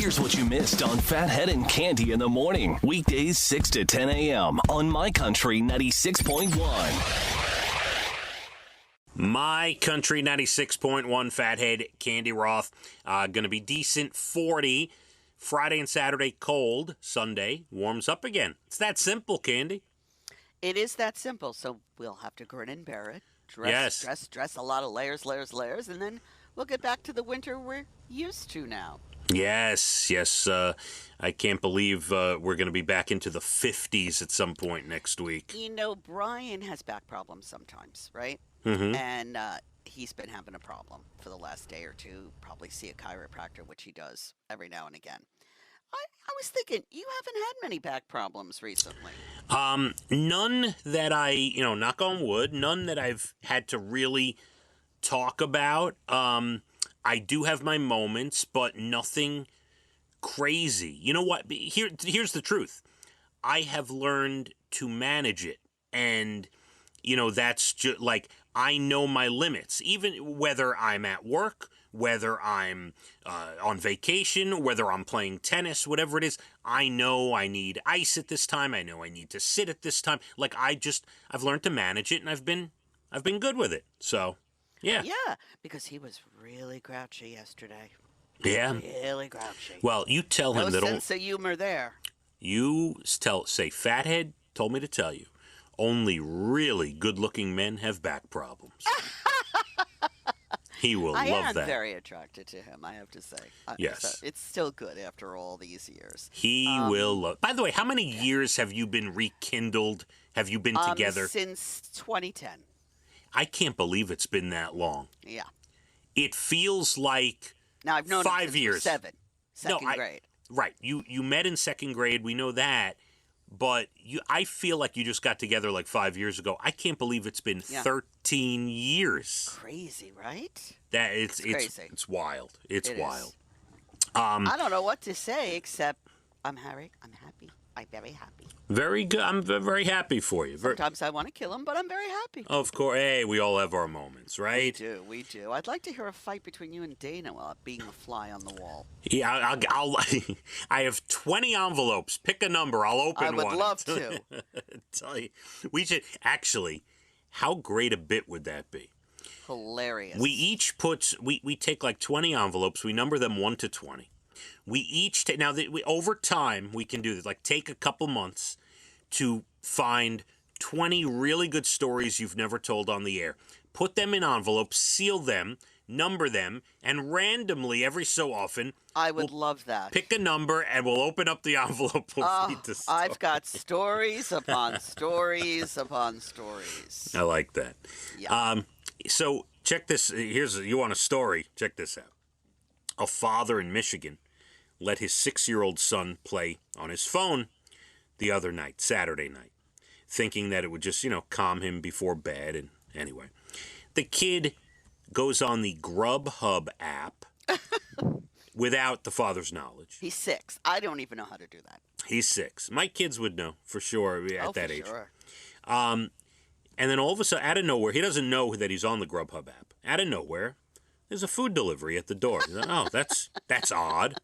Here's what you missed on Phathead and Cande in the morning. Weekdays 6 to 10 a.m. on My Country 96.1. My Country 96.1, Phathead, Cande Roth. Going to be decent 40. Friday and Saturday, cold. Sunday, warms up again. It's that simple, Cande. It is that simple, so we'll have to grin and bear it. Dress a lot of layers, and then we'll get back to the winter we're used to now. Yes. I can't believe we're going to be back into the 50s at some point next week. You know, Brian has back problems sometimes, right? Mm-hmm. And he's been having a problem for the last day or two. Probably see a chiropractor, which he does every now and again. I was thinking, you haven't had many back problems recently. None that I, knock on wood, none that I've had to really talk about. I do have my moments, but nothing crazy. You know what? Here's the truth. I have learned to manage it. And, that's just like, I know my limits, even whether I'm at work, whether I'm on vacation, whether I'm playing tennis, whatever it is. I know I need ice at this time. I know I need to sit at this time. Like I've learned to manage it, and I've been good with it. So, yeah. Yeah, because he was really grouchy yesterday. Yeah. Really grouchy. Well, you tell him no that. No sense of humor there. You say, Phathead told me to tell you, only really good-looking men have back problems. He will love that. I am very attracted to him, I have to say. Yes. So it's still good after all these years. He will love. By the way, how many years have you been rekindled? Have you been together? Since 2010. I can't believe it's been that long. Yeah. It feels like now I've known 5 him since years. Second grade. Right. You met in second grade. We know that. But I feel like you just got together like 5 years ago. I can't believe it's been 13 years. Crazy, right? It's crazy. It's wild. It's wild. I don't know what to say except I'm happy. I'm very happy. Very good. I'm very happy for you. Sometimes I want to kill him, but I'm very happy. Of course. Hey, we all have our moments, right? We do. I'd like to hear a fight between you and Dana while being a fly on the wall. Yeah, I'll I have 20 envelopes. Pick a number. I'll open one. I would love to. Tell you, we should actually. How great a bit would that be? Hilarious. We each we take like 20 envelopes. We number them 1 to 20. We each take, now over time we can do this. Like take a couple months to find 20 really good stories you've never told on the air. Put them in envelopes, seal them, number them, and randomly every so often I would love that. Pick a number and we'll open up the envelope. We'll read the story. I've got stories upon stories upon stories. I like that. Yeah. So check this. You want a story? Check this out. A father in Michigan let his 6-year-old son play on his phone the other night, Saturday night, thinking that it would just, calm him before bed. And anyway, the kid goes on the Grubhub app without the father's knowledge. He's 6. I don't even know how to do that. He's 6. My kids would know for sure at that age. Sure. And then all of a sudden, out of nowhere, he doesn't know that he's on the Grubhub app. Out of nowhere, there's a food delivery at the door. Oh, that's odd.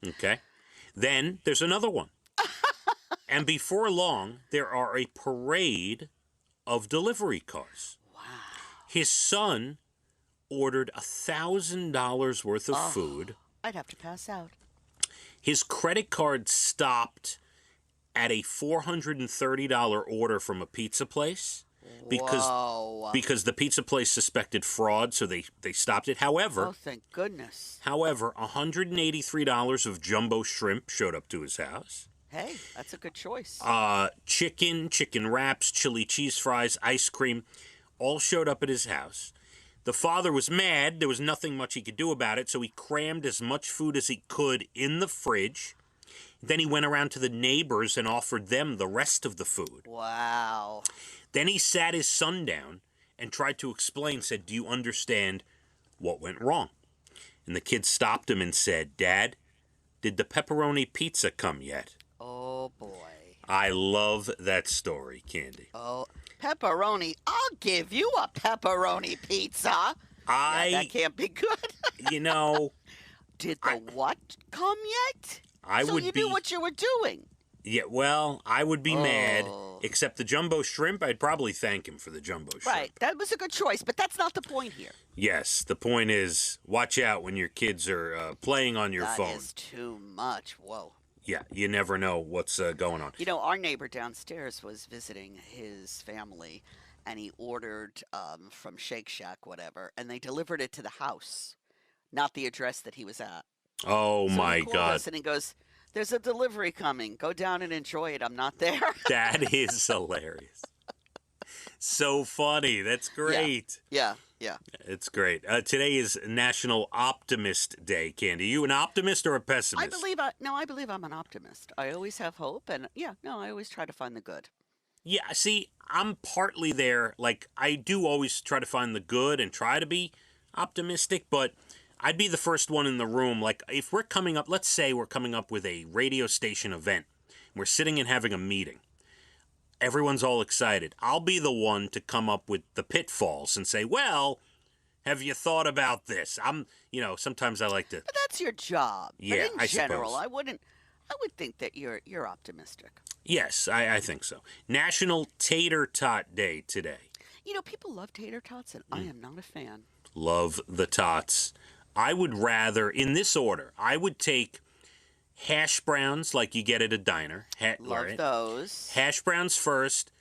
Okay. Then there's another one. And before long, there are a parade of delivery cars. Wow. His son ordered $1,000 worth of food. I'd have to pass out. His credit card stopped at a $430 order from a pizza place. Because the pizza place suspected fraud, so they stopped it. However, thank goodness. However, $183 of jumbo shrimp showed up to his house. Hey, that's a good choice. Chicken wraps, chili cheese fries, ice cream, all showed up at his house. The father was mad. There was nothing much he could do about it, so he crammed as much food as he could in the fridge. Then he went around to the neighbors and offered them the rest of the food. Wow. Then he sat his son down and tried to explain, said, "Do you understand what went wrong?" And the kid stopped him and said, "Dad, did the pepperoni pizza come yet?" Oh, boy. I love that story, Cande. Oh, pepperoni. I'll give you a pepperoni pizza. That can't be good. Did the what come yet? I so would you be. knew what you were doing. Yeah, well, I would be mad. Oh. Except the jumbo shrimp, I'd probably thank him for the jumbo shrimp. Right, that was a good choice, but that's not the point here. Yes, the point is, watch out when your kids are playing on your phone. That is too much. Whoa. Yeah, you never know what's going on. You know, our neighbor downstairs was visiting his family, and he ordered from Shake Shack, whatever, and they delivered it to the house, not the address that he was at. Oh, So my he called God. us and he goes, "There's a delivery coming. Go down and enjoy it. I'm not there." That is hilarious. So funny. That's great. Yeah. It's great. Today is National Optimist Day, Candy. You an optimist or a pessimist? I believe I'm an optimist. I always have hope, and I always try to find the good. Yeah, see, I'm partly there. Like, I do always try to find the good and try to be optimistic, but I'd be the first one in the room. Like, if we're coming up, let's say we're coming up with a radio station event, we're sitting and having a meeting. Everyone's all excited. I'll be the one to come up with the pitfalls and say, well, have you thought about this? Sometimes I like to. But that's your job. Yeah, but in I general, suppose. I would think that you're optimistic. Yes, I think so. National Tater Tot Day today. You know, people love tater tots, and I am not a fan. Love the tots. I would rather, in this order, I would take hash browns like you get at a diner. Love those. Hash browns first.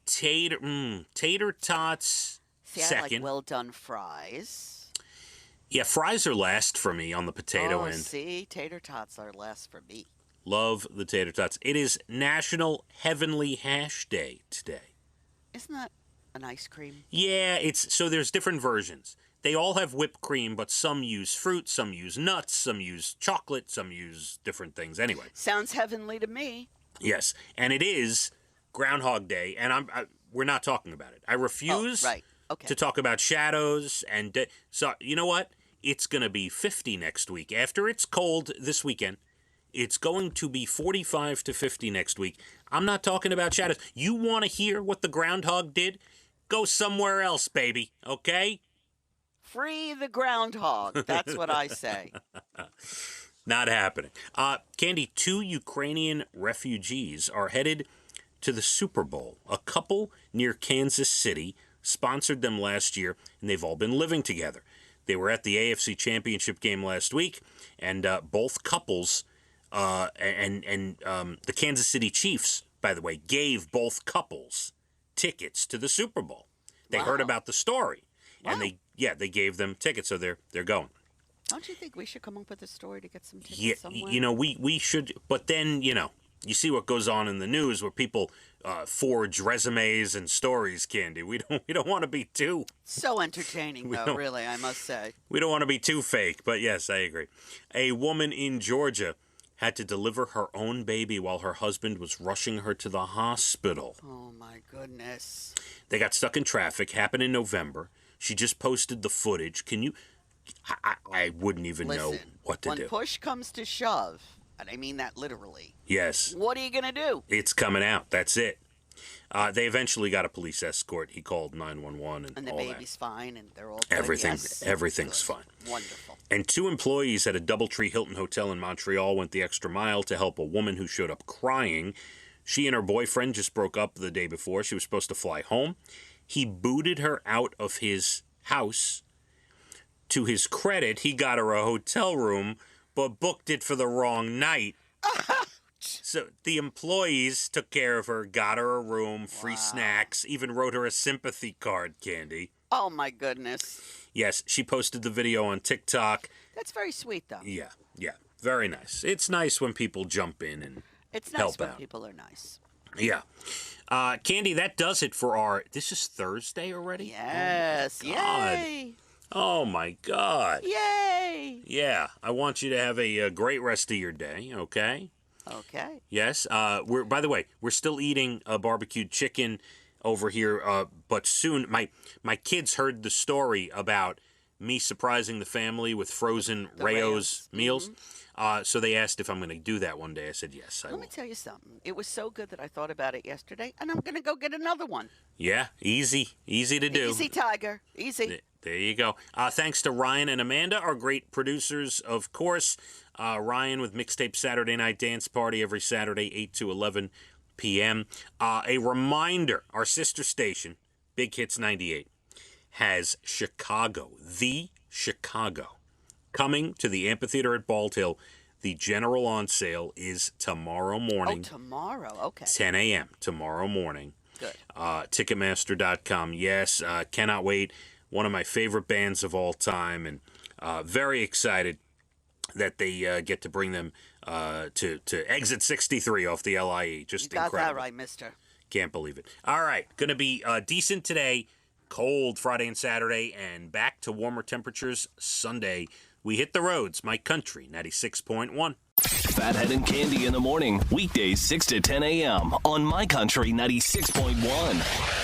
Tater tots See, I second. like well done fries. Yeah, fries are last for me on the potato end. See, tater tots are last for me. Love the tater tots. It is National Heavenly Hash Day today. Isn't that an ice cream? Yeah, so there's different versions. They all have whipped cream, but some use fruit, some use nuts, some use chocolate, some use different things. Anyway. Sounds heavenly to me. Yes, and it is Groundhog Day, and we're not talking about it. I refuse to talk about shadows and so you know what? It's going to be 50 next week. After it's cold this weekend, it's going to be 45 to 50 next week. I'm not talking about shadows. You want to hear what the groundhog did? Go somewhere else, baby, okay? Free the groundhog. That's what I say. Not happening. Candy, 2 Ukrainian refugees are headed to the Super Bowl. A couple near Kansas City sponsored them last year, and they've all been living together. They were at the AFC Championship game last week, and both couples, and the Kansas City Chiefs, by the way, gave both couples tickets to the Super Bowl. They heard about the story, and they gave them tickets, so they're going. Don't you think we should come up with a story to get some tickets somewhere? You know, we should, but then, you see what goes on in the news where people forge resumes and stories, Candy. We don't want to be too... So entertaining, though, really, I must say. We don't want to be too fake, but yes, I agree. A woman in Georgia had to deliver her own baby while her husband was rushing her to the hospital. Oh, my goodness. They got stuck in traffic. Happened in November. She just posted the footage. Can you... I wouldn't even know what to do. When push comes to shove, and I mean that literally. Yes. What are you going to do? It's coming out. That's it. They eventually got a police escort. He called 911 and the all baby's that. fine, and they're all good. Everything's fine. Wonderful. And 2 employees at a DoubleTree Hilton Hotel in Montreal went the extra mile to help a woman who showed up crying. She and her boyfriend just broke up the day before. She was supposed to fly home. He booted her out of his house. To his credit, he got her a hotel room, but booked it for the wrong night. So the employees took care of her, got her a room, free snacks, even wrote her a sympathy card, Candy. Oh, my goodness. Yes, she posted the video on TikTok. That's very sweet, though. Yeah, very nice. It's nice when people jump in and It's nice help when out. people are nice. Yeah. Candy, that does it for our... This is Thursday already? Yes. Oh, God. Yay. Oh, my God. Yay. Yeah, I want you to have a great rest of your day, okay? Okay. Yes. By the way, we're still eating barbecued chicken over here, but soon my kids heard the story about me surprising the family with frozen Rayo's meals. So they asked if I'm going to do that one day. I said yes, I will. Let me tell you something. It was so good that I thought about it yesterday, and I'm going to go get another one. Yeah, easy to do. Easy, Tiger. Easy. There you go. Thanks to Ryan and Amanda, our great producers, of course. Ryan with Mixtape Saturday Night Dance Party every Saturday, 8 to 11 p.m. A reminder, our sister station, Big Hits 98, has Chicago, the Chicago, coming to the amphitheater at Bald Hill. The general on sale is tomorrow morning. Oh, tomorrow. Okay. 10 a.m. tomorrow morning. Good. Ticketmaster.com. Yes, cannot wait. One of my favorite bands of all time, and very excited that they get to bring them to Exit 63 off the LIE. Just You got incredible. that right, mister. Can't believe it. All right, going to be decent today, cold Friday and Saturday, and back to warmer temperatures Sunday. We hit the roads, my country, 96.1. Phathead and Cande in the morning, weekdays 6 to 10 a.m. on My Country 96.1.